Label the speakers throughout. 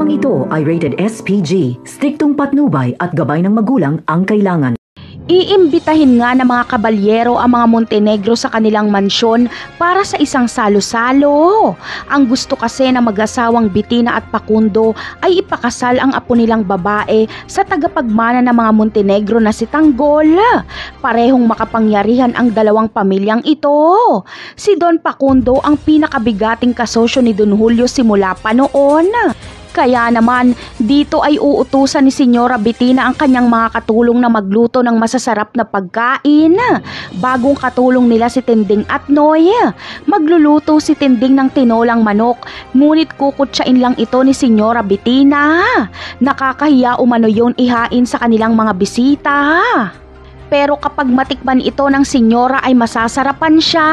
Speaker 1: Programang ito ay rated SPG, striktong patnubay at gabay ng magulang ang kailangan.
Speaker 2: Iimbitahin nga ng mga kabalyero ang mga Montenegro sa kanilang mansyon para sa isang salo-salo. Ang gusto kasi ng mag-asawang Bitina at Facundo ay ipakasal ang apo nilang babae sa tagapagmana ng mga Montenegro na si Tanggol. Parehong makapangyarihan ang dalawang pamilyang ito. Si Don Facundo ang pinakabigating kasosyo ni Don Julio simula pa noon. Kaya naman, dito ay uutusan ni Senyora Bitina ang kanyang mga katulong na magluto ng masasarap na pagkain. Bagong katulong nila si Tinding at Noy. Magluluto si Tinding ng tinolang manok, ngunit kukutsain lang ito ni Senyora Bitina. Nakakahiya umano yun ihain sa kanilang mga bisita. Pero kapag matikman ito ng senyora ay masasarapan siya.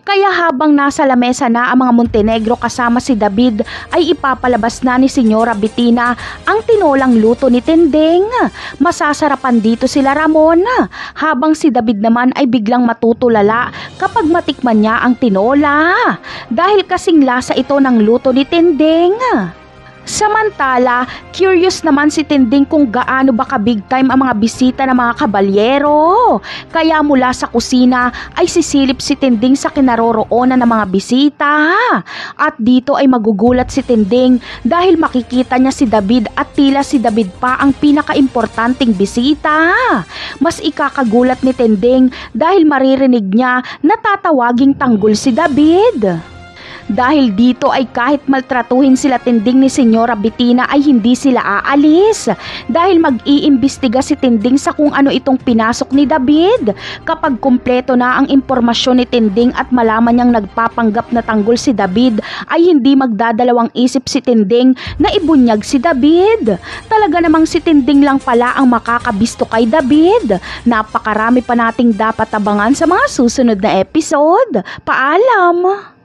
Speaker 2: Kaya habang nasa lamesa na ang mga Montenegro kasama si David ay ipapalabas na ni Senyora Bitina ang tinolang luto ni Tinding. Masasarapan dito sila Ramon, habang si David naman ay biglang matutulala kapag matikman niya ang tinola. Dahil kasing lasa ito ng luto ni Tinding. Samantala, curious naman si Tinding kung gaano ba ka-big time ang mga bisita ng mga kabalyero. Kaya mula sa kusina ay sisilip si Tinding sa kinaroroonan ng mga bisita. At dito ay magugulat si Tinding dahil makikita niya si David at tila si David pa ang pinaka-importanting bisita. Mas ikakagulat ni Tinding dahil maririnig niya na tatawaging Tanggol si David. Dahil dito ay kahit maltratuhin sila Tinding ni Senyora Bitina ay hindi sila aalis. Dahil mag-iimbestiga si Tinding sa kung ano itong pinasok ni David. Kapag kumpleto na ang impormasyon ni Tinding at malaman niyang nagpapanggap na tanggol si David, ay hindi magdadalawang isip si Tinding na ibunyag si David. Talaga namang si Tinding lang pala ang makakabisto kay David. Napakarami pa nating dapat abangan sa mga susunod na episode. Paalam!